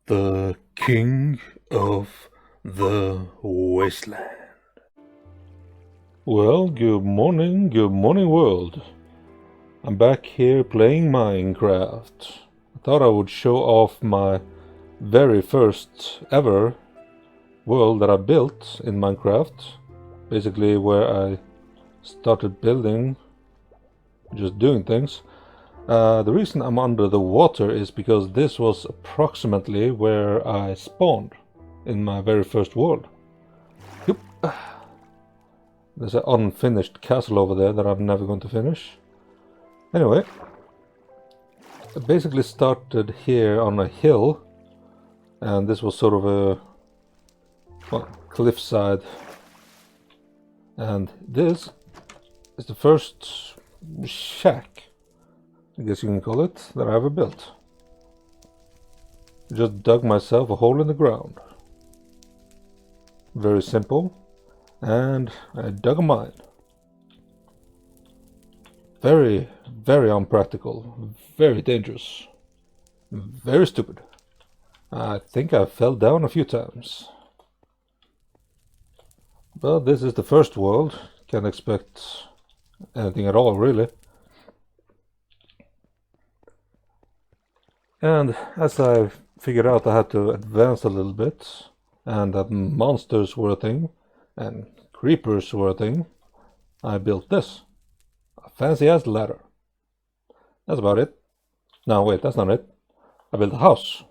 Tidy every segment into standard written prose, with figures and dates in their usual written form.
The King of the Wasteland. Well, good morning world. I'm back here playing Minecraft. I thought I would show off my very first ever world that I built in Minecraft. Basically where I started building, just doing things. The reason I'm under the water is because this was approximately where I spawned in my very first world. Yep. There's an unfinished castle over there that I'm never going to finish. Anyway, I basically started here on a hill, and this was sort of a cliffside. And this is the first shack, I guess you can call it, that I ever built. I just dug myself a hole in the ground. Very simple. And I dug a mine. Very, very unpractical. Very dangerous. Very stupid. I think I fell down a few times. But this is the first world. Can't expect anything at all, really. And as I figured out, I had to advance a little bit, and that monsters were a thing, and creepers were a thing, I built this. A fancy-ass ladder. That's about it. No, wait, that's not it. I built a house.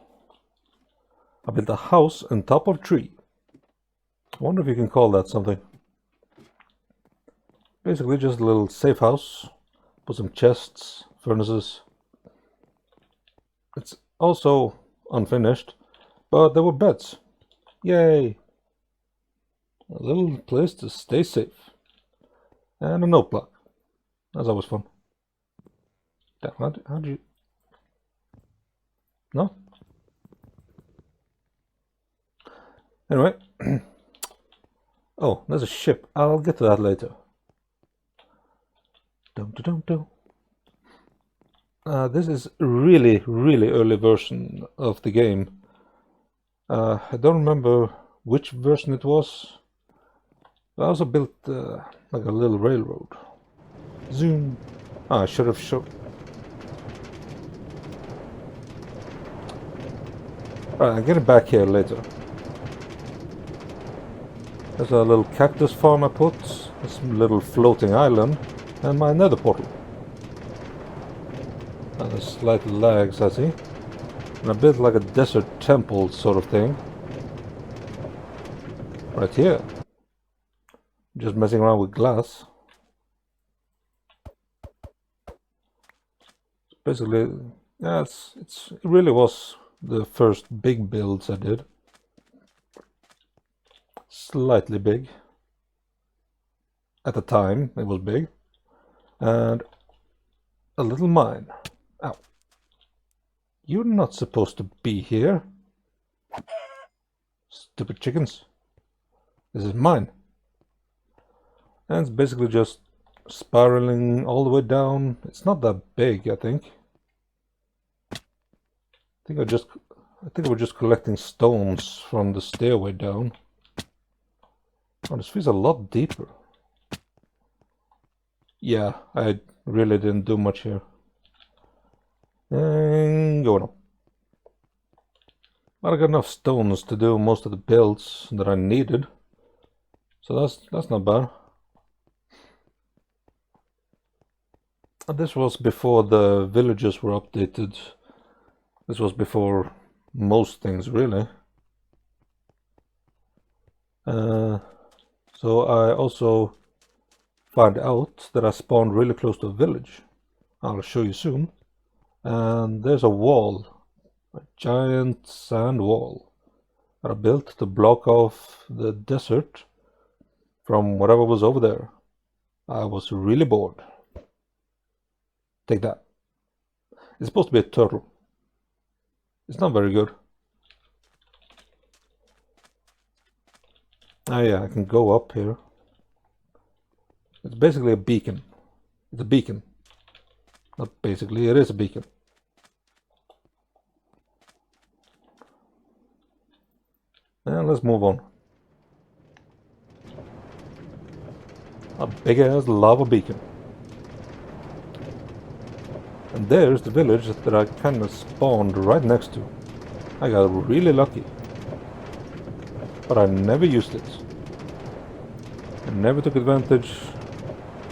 I built a house on top of a tree. I wonder if you can call that something. Basically just a little safe house. Put some chests, furnaces. It's also unfinished, but there were beds. Yay! A little place to stay safe. And a note block. That's always fun. Damn, how'd you... No? Anyway. Oh, there's a ship. I'll get to that later. This is a really early version of the game. I don't remember which version it was. I also built like a little railroad. Zoom. I should have shown. Alright, I'm getting back here later. There's a little cactus farm I put, this little floating island, and my Nether Portal. And there's slight lags, I see. And I built like a desert temple sort of thing. Right here. Just messing around with glass. Basically, yeah, it really was the first big builds I did. Slightly big. At the time, it was big. And a little mine. Ow. You're not supposed to be here. Stupid chickens. This is mine. And it's basically just spiraling all the way down. It's not that big, I think. I think we're just collecting stones from the stairway down. Oh, this feels a lot deeper. Yeah, I really didn't do much here. And going up. But I got enough stones to do most of the builds that I needed. So that's not bad. And this was before the villages were updated. This was before most things, really. So I also found out that I spawned really close to a village. I'll show you soon. And there's a wall, a giant sand wall that I built to block off the desert from whatever was over there. I was really bored. Take that. It's supposed to be a turtle. It's not very good. Oh yeah, I can go up here. It's basically a beacon. It's a beacon. Not basically, it is a beacon. And let's move on. A big ass lava beacon. And there's the village that I kinda spawned right next to. I got really lucky. But I never used it. I never took advantage.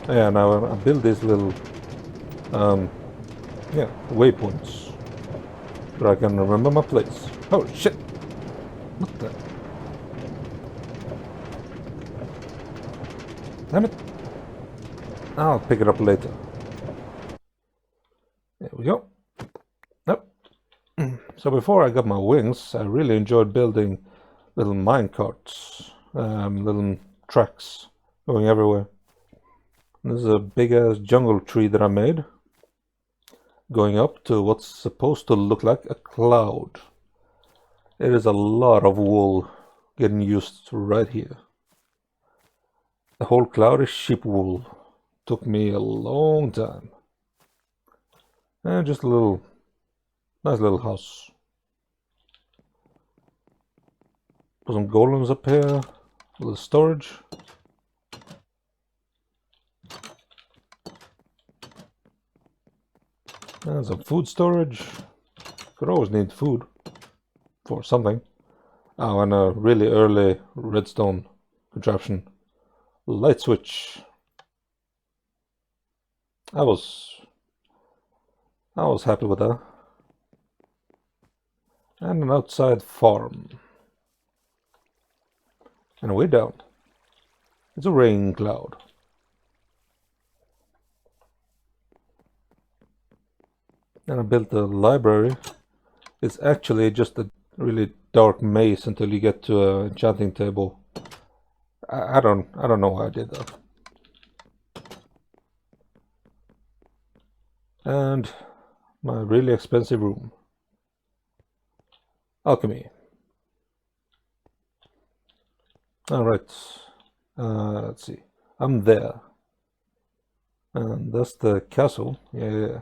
Yeah, now I build these little waypoints where I can remember my place. Oh shit! What the? Damn it! I'll pick it up later. There we go. Nope. So before I got my wings, I really enjoyed building little mine carts, little tracks going everywhere. This is a big ass jungle tree that I made, going up to what's supposed to look like a cloud. It is a lot of wool getting used right here. The whole cloud is sheep wool. Took me a long time. And just a nice little house. Put some golems up here, a little storage. And some food storage. Could always need food for something. Oh, and a really early redstone contraption. Light switch. I was happy with that. And an outside farm. And way down, it's a rain cloud. And I built a library. It's actually just a really dark maze until you get to an enchanting table. I don't know why I did that. And my really expensive room. Alchemy. Alright. Let's see. I'm there. And that's the castle. Yeah.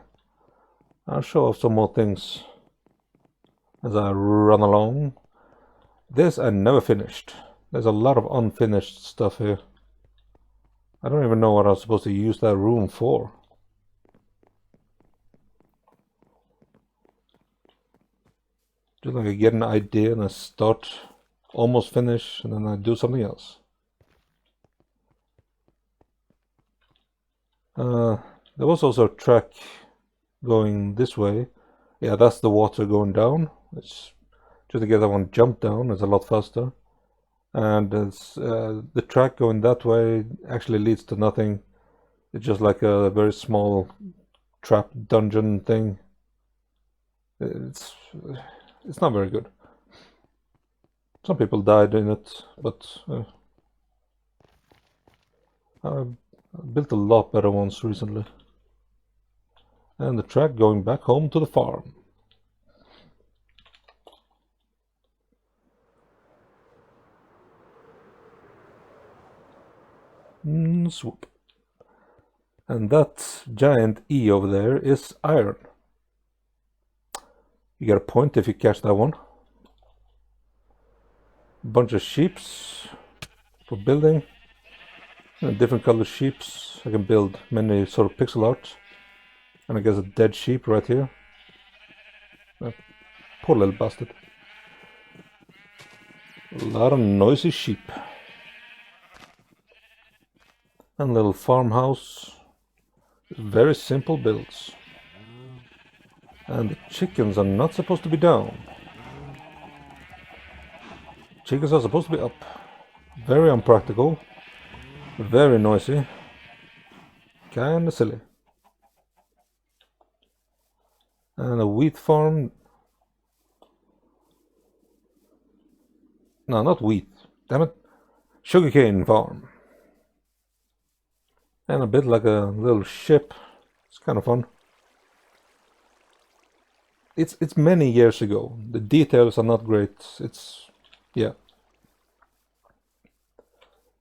I'll show off some more things as I run along. This I never finished. There's a lot of unfinished stuff here. I don't even know what I was supposed to use that room for. Just like I get an idea and I start, almost finish, and then I do something else. There was also a track going this way. Yeah, that's the water going down. It's just to get that one jump down is a lot faster. And it's, the track going that way actually leads to nothing. It's just like a very small trap dungeon thing. It's not very good. Some people died in it, but I built a lot better ones recently. And the track going back home to the farm. Swoop. And that giant E over there is iron. You get a point if you catch that one. A bunch of sheeps for building. And different color sheeps. I can build many sort of pixel art. And I guess a dead sheep right here. Poor little bastard. A lot of noisy sheep. And a little farmhouse. Very simple builds. And the chickens are not supposed to be down. Chickens are supposed to be up. Very unpractical. Very noisy. Kinda silly. And a wheat farm. No, not wheat. Damn it. Sugarcane farm. And a bit like a little ship. It's kind of fun. It's many years ago. The details are not great. Yeah.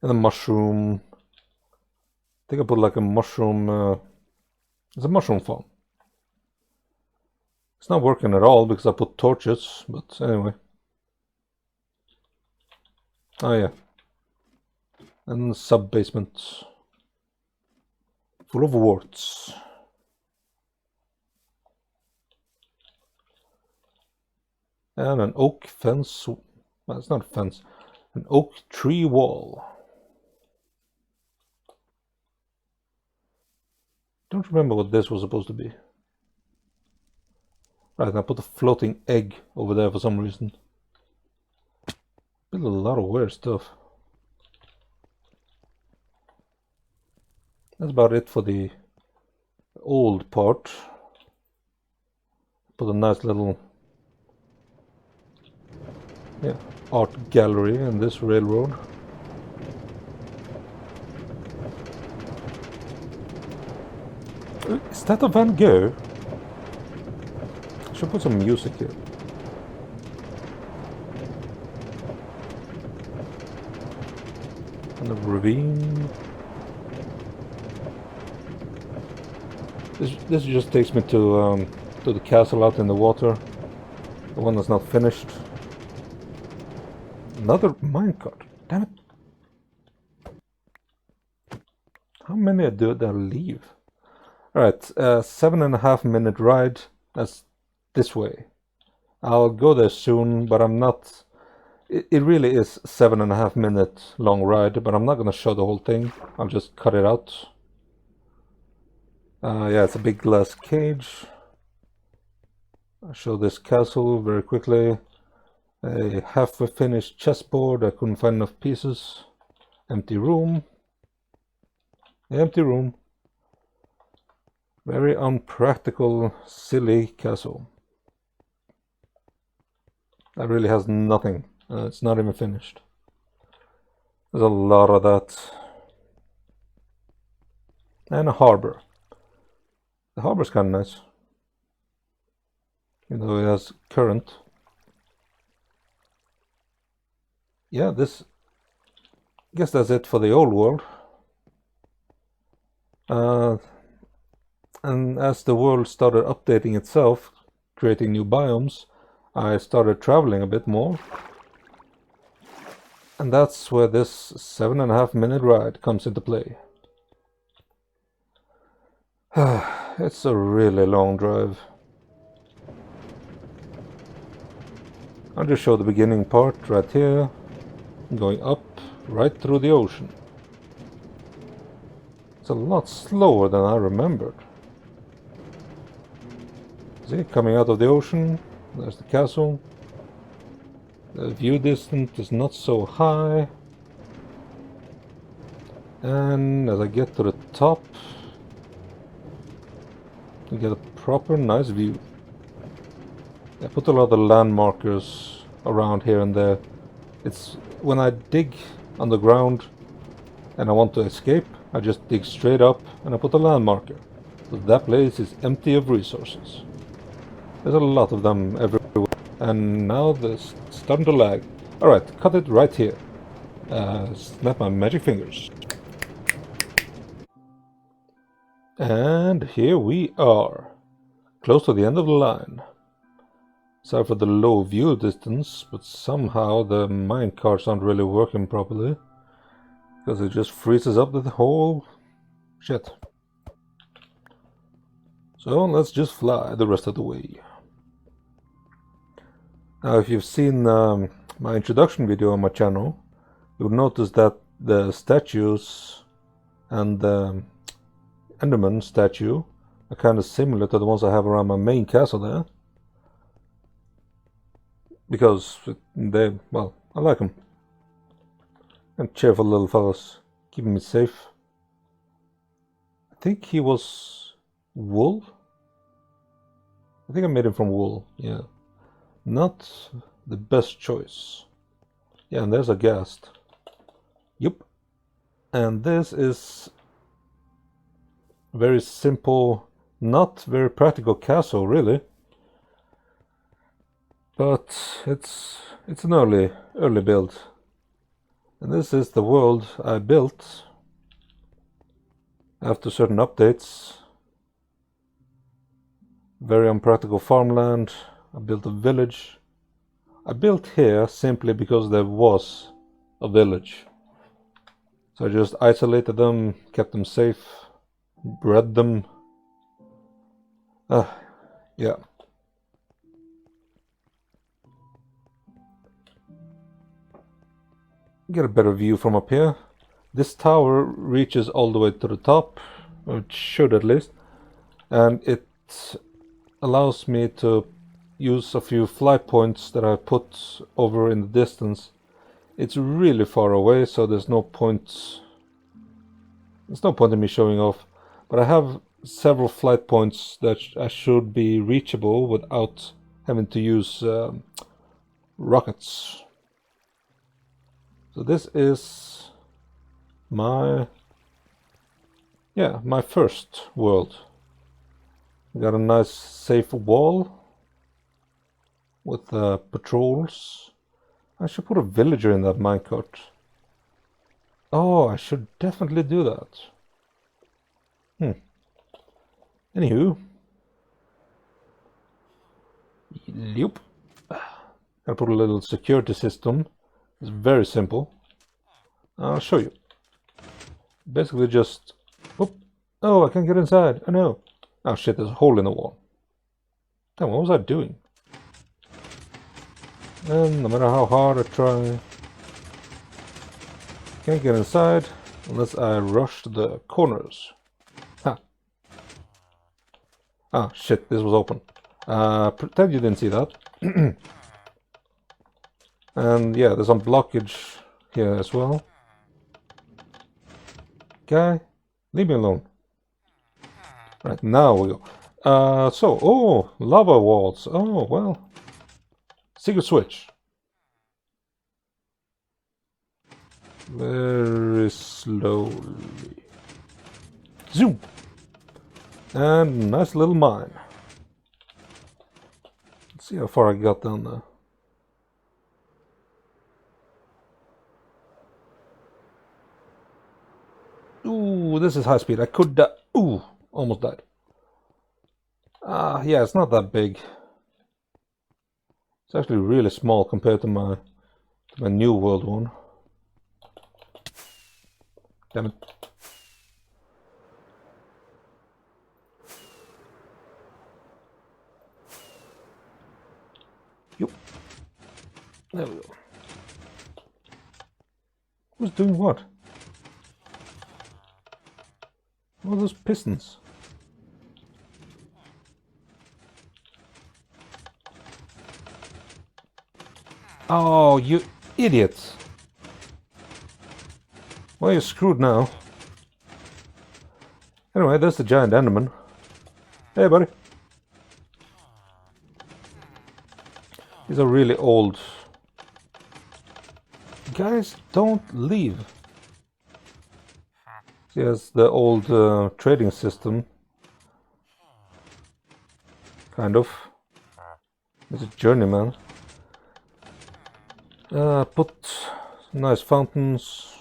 And a mushroom. I think I put like a mushroom. It's a mushroom farm. It's not working at all because I put torches, but anyway. Oh yeah. And sub-basement. Full of warts. And an oak fence. Well, it's not a fence. An oak tree wall. Don't remember what this was supposed to be. Right, I put a floating egg over there for some reason. Built a lot of weird stuff. That's about it for the old part. Put a nice little art gallery in this railroad. Is that a Van Gogh? I should put some music here. And a ravine. This just takes me to the castle out in the water. The one that's not finished. Another minecart. Damn it. How many do I leave? Alright, 7.5 minute ride. That's this way. I'll go there soon, but I'm not... It really is 7.5 minute long ride, but I'm not gonna show the whole thing. I'll just cut it out. Yeah, it's a big glass cage. I'll show this castle very quickly. A halfway finished chessboard. I couldn't find enough pieces. Empty room. Empty room. Very unpractical, silly castle. That really has nothing. It's not even finished. There's a lot of that. And a harbor. The harbor's kind of nice. Even though it has current. Yeah, this... I guess that's it for the old world. And as the world started updating itself, creating new biomes, I started traveling a bit more. And that's where this 7.5 minute ride comes into play. It's a really long drive. I'll just show the beginning part right here, going up right through the ocean. It's a lot slower than I remembered. See, coming out of the ocean, there's the castle. The view distance is not so high. And as I get to the top, you get a proper nice view. I put a lot of landmarkers around here and there. It's when I dig underground and I want to escape, I just dig straight up and I put a landmarker. So that place is empty of resources. There's a lot of them everywhere. And now they're starting to lag. Alright, cut it right here. Snap my magic fingers. And here we are. Close to the end of the line. Sorry for the low view distance, but somehow the minecarts aren't really working properly. Because it just freezes up the whole shit. So let's just fly the rest of the way. Now if you've seen my introduction video on my channel, you'll notice that the statues and the Enderman statue are kind of similar to the ones I have around my main castle there. Because they, well, I like them. And cheerful little fellas, keeping me safe. I think he was wool? I think I made him from wool, yeah. Not the best choice. Yeah, and there's a ghast. Yup. And this is very simple, not very practical castle, really. But it's an early build. And this is the world I built after certain updates. Very unpractical farmland. I built a village. I built here simply because there was a village. So I just isolated them, kept them safe, bred them. Yeah. Get a better view from up here. This tower reaches all the way to the top, or it should at least, and it allows me to use a few fly points that I put over in the distance. It's really far away, so there's no point in me showing off, but I have several flight points that should be reachable without having to use rockets. So this is my first world. We got a nice safe wall with patrols. I should put a villager in that minecart. Oh, I should definitely do that. Anywho. Yep. Gotta put a little security system. It's very simple. I'll show you. Basically just... Whoop. Oh, I can't get inside. Oh no. Oh shit, there's a hole in the wall. Damn, what was I doing? And no matter how hard I try, can't get inside unless I rush to the corners. Ha! Ah, shit, this was open. Pretend you didn't see that. And yeah, there's some blockage here as well. Guy, leave me alone. Right, now we go. Oh, lava walls. Oh, well. Secret switch. Very slowly. Zoom! And nice little mine. Let's see how far I got down there. Ooh, this is high speed. I could die. Ooh, almost died. Yeah, it's not that big. It's actually really small compared to my new world one. Damn it. Yep. There we go. Who's doing what? What are those pistons? Oh, you idiots! Well, you're screwed now. Anyway, there's the giant Enderman. Hey, buddy. These are really old. Guys, don't leave. Yes, the old trading system. Kind of. It's a journeyman. Put nice fountains.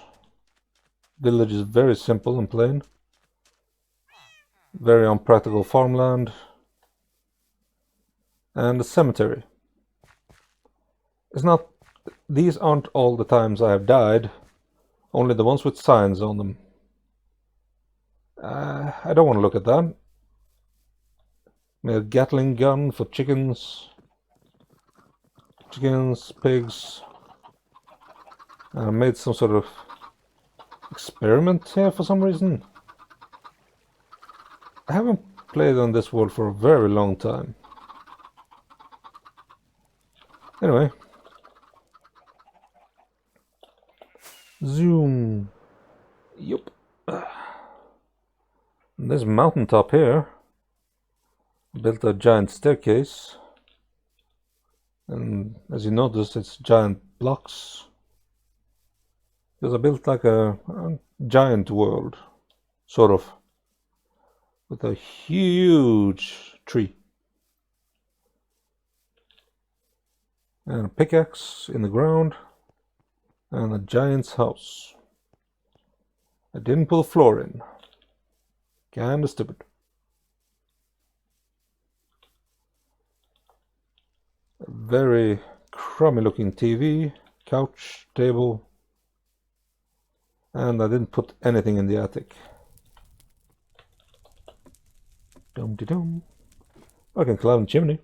Village is very simple and plain. Very unpractical farmland. And a cemetery. It's not... These aren't all the times I have died. Only the ones with signs on them. I don't want to look at that. Made a Gatling gun for chickens. Chickens, pigs. I made some sort of experiment here for some reason. I haven't played on this world for a very long time. Anyway. Zoom. Yup. This mountaintop here. Built a giant staircase. And as you notice, it's giant blocks. Because I built like a giant world. Sort of. With a huge tree. And a pickaxe in the ground. And a giant's house. I didn't put a floor in. Kinda stupid. A very crummy looking TV, couch, table, And I didn't put anything in the attic. Dum-de-dum. I can climb the chimney.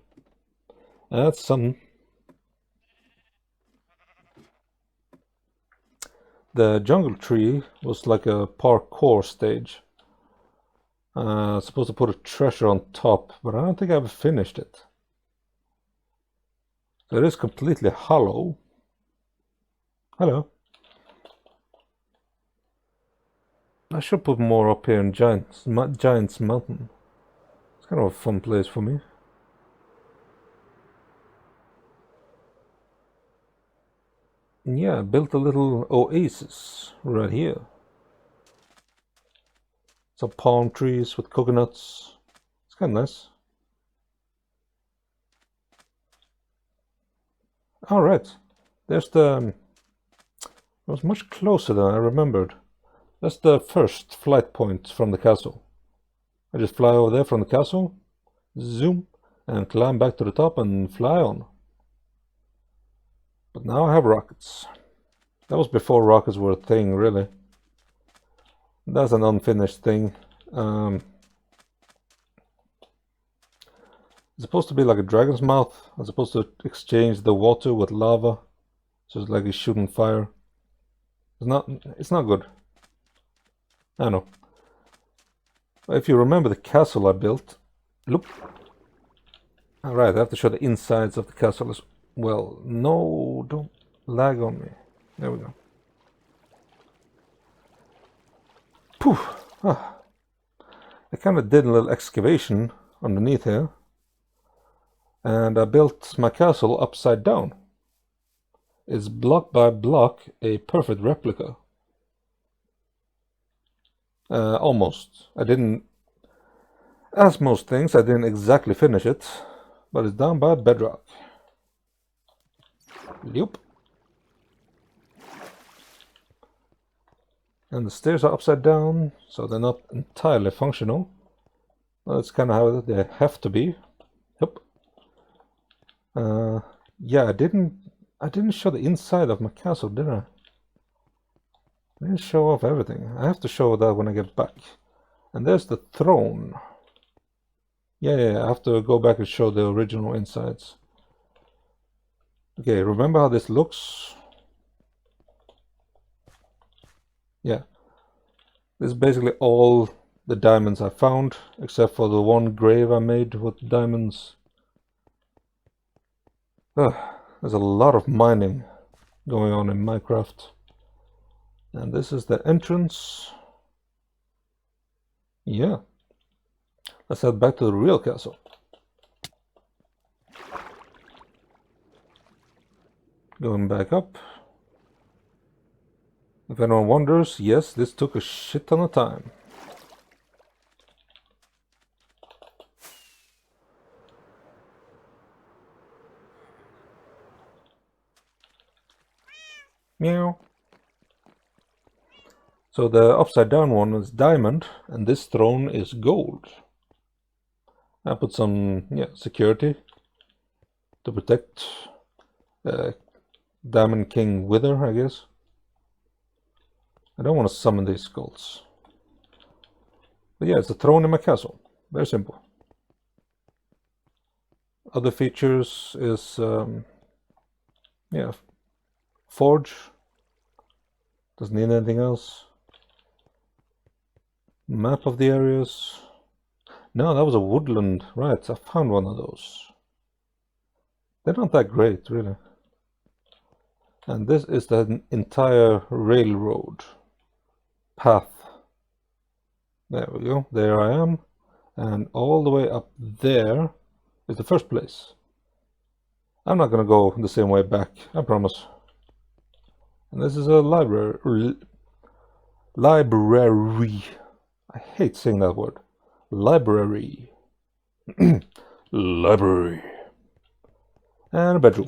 That's something. The jungle tree was like a parkour stage. Supposed to put a treasure on top, but I don't think I've finished it. So it is completely hollow. Hello. I should put more up here in Giant's Mountain. It's kind of a fun place for me. Yeah, I built a little oasis right here. Some palm trees with coconuts. It's kind of nice. Alright, there's the... It was much closer than I remembered. That's the first flight point from the castle. I just fly over there from the castle, zoom, and climb back to the top and fly on. But now I have rockets. That was before rockets were a thing, really. That's an unfinished thing. It's supposed to be like a dragon's mouth. I'm supposed to exchange the water with lava, so it's like it's shooting fire. It's not good. I know. If you remember the castle I built, look. Alright, I have to show the insides of the castle as well. No, don't lag on me. There we go. Poof! Ah. I kind of did a little excavation underneath here. And I built my castle upside down. It's block by block a perfect replica. Almost. I didn't, as most things, I didn't exactly finish it, but it's down by bedrock. Yep. And the stairs are upside down, so they're not entirely functional. Well, that's kind of how they have to be. Yep. Yeah, I didn't show the inside of my castle, did I? I didn't show off everything. I have to show that when I get back. And there's the throne. Yeah, I have to go back and show the original insides. Okay, remember how this looks? Yeah. This is basically all the diamonds I found, except for the one grave I made with diamonds. There's a lot of mining going on in Minecraft. And this is the entrance. Yeah. Let's head back to the real castle. Going back up. If anyone wonders, yes, this took a shit ton of time. Meow. So the upside down one is diamond, and this throne is gold. I put some security to protect Diamond King Wither, I guess. I don't want to summon these skulls. But yeah, it's a throne in my castle. Very simple. Other features is forge. Doesn't need anything else. Map of the areas. No, that was a woodland. Right, I found one of those. They're not that great, really. And this is the entire railroad path. There we go. There I am. And all the way up there is the first place. I'm not going to go the same way back, I promise. And this is a library. I hate saying that word. Library. Library. And a bedroom.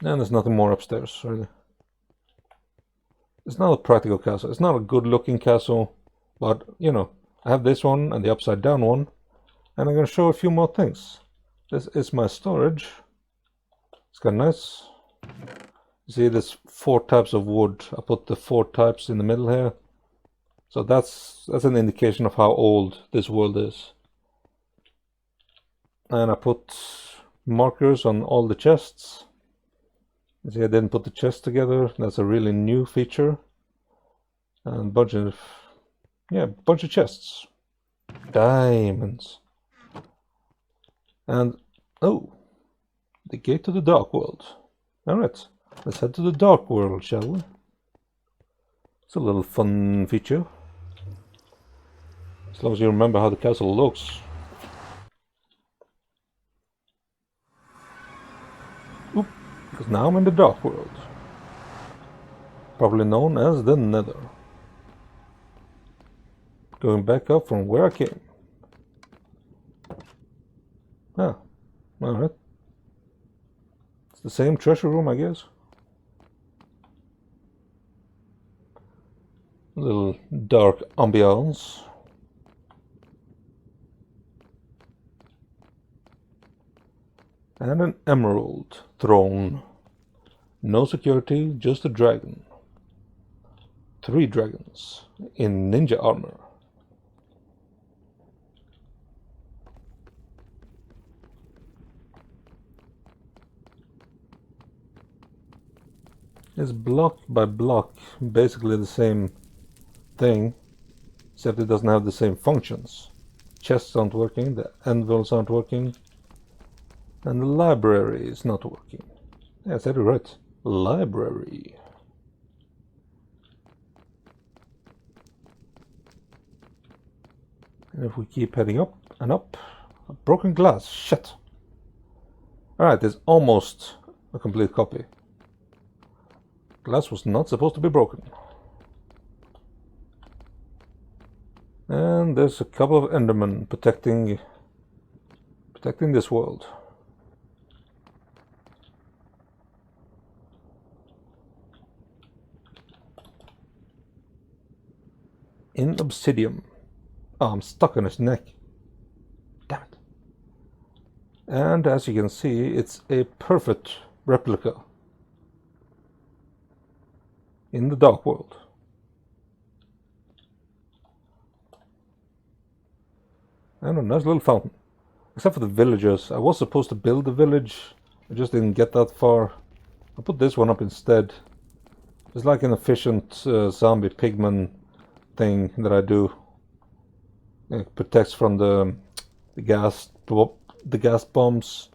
And there's nothing more upstairs, really. It's not a practical castle. It's not a good looking castle. But, you know, I have this one and the upside down one. And I'm going to show a few more things. This is my storage. It's kind of nice. You see, there's 4 types of wood. I put the 4 types in the middle here. So that's an indication of how old this world is. And I put markers on all the chests. You see, I didn't put the chests together. That's a really new feature. And a bunch of chests. Diamonds. And, oh, the gate to the dark world. Alright, let's head to the dark world, shall we? It's a little fun feature. As long as you remember how the castle looks. Oop, because now I'm in the dark world. Probably known as the Nether. Going back up from where I came. Ah, alright. It's the same treasure room, I guess. A little dark ambiance. And an emerald throne. No security, just a dragon. 3 dragons in ninja armor. It's block by block, basically the same thing, except it doesn't have the same functions. Chests aren't working, the anvils aren't working, and the library is not working. Yeah, I said it right. Library. And if we keep heading up and up, a broken glass, shit. Alright, there's almost a complete copy. Glass was not supposed to be broken. And there's a couple of Endermen protecting this world. In obsidian. Oh, I'm stuck on his neck. Damn it. And as you can see, it's a perfect replica in the dark world. And a nice little fountain. Except for the villagers. I was supposed to build a village. I just didn't get that far. I put this one up instead. It's like an efficient zombie pigman thing that I do. It protects from the gas bombs.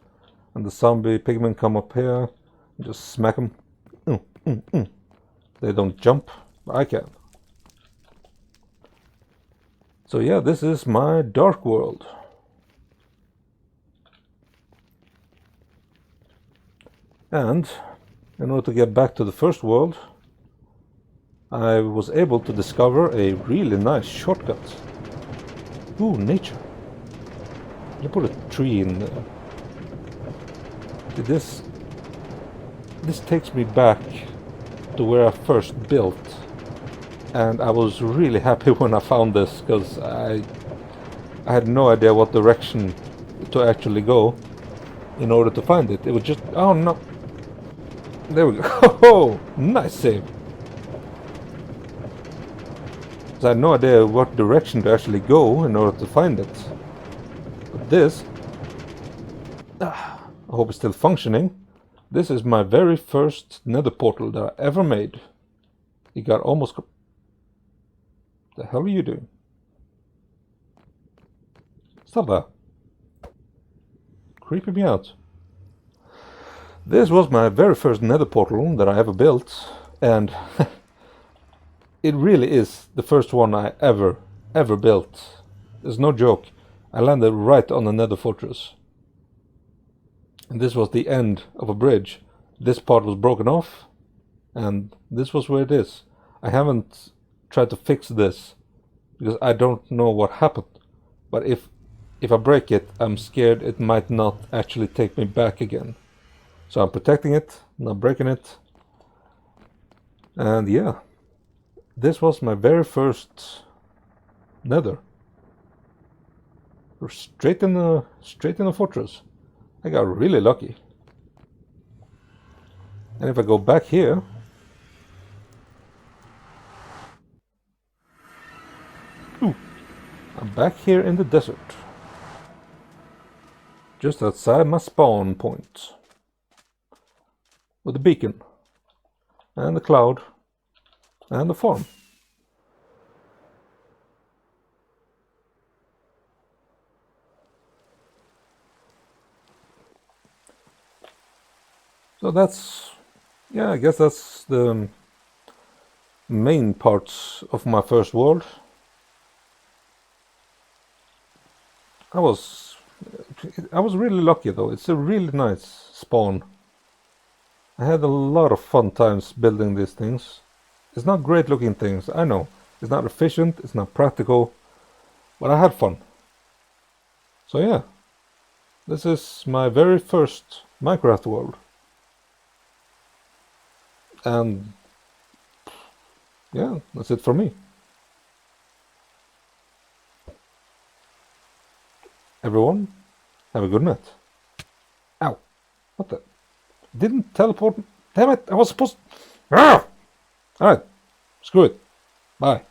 And the zombie pigmen come up here. And just smack them. They don't jump, but I can. So yeah, this is my dark world. And in order to get back to the first world, I was able to discover a really nice shortcut. Ooh, nature. I put a tree in there. This takes me back to where I first built, and I was really happy when I found this, because I had no idea what direction to actually go in order to find it. It was just, oh no, there we go. Oh, nice save. So I had no idea what direction to actually go in order to find it. But this, I hope it's still functioning. This is my very first Nether Portal that I ever made. It got almost... The hell are you doing? Stop that. Creeping me out. This was my very first Nether Portal that I ever built, and it really is the first one I ever built. There's no joke. I landed right on the Nether Fortress. And this was the end of a bridge. This part was broken off, and this was where it is. I haven't tried to fix this, because I don't know what happened. But if I break it, I'm scared it might not actually take me back again. So I'm protecting it, not breaking it. And yeah, this was my very first Nether. We're straight in the fortress. I got really lucky. And if I go back here, ooh, I'm back here in the desert. Just outside my spawn point. With the beacon. And the cloud. And the farm. So that's, yeah, I guess that's the main parts of my first world. I was really lucky though. It's a really nice spawn. I had a lot of fun times building these things. It's not great looking things, I know. It's not efficient, it's not practical, but I had fun. So yeah, this is my very first Minecraft world. And yeah, that's it for me. Everyone, have a good night. Ow, what the? Didn't teleport. Damn it, I was supposed. Ah! Alright, screw it. Bye.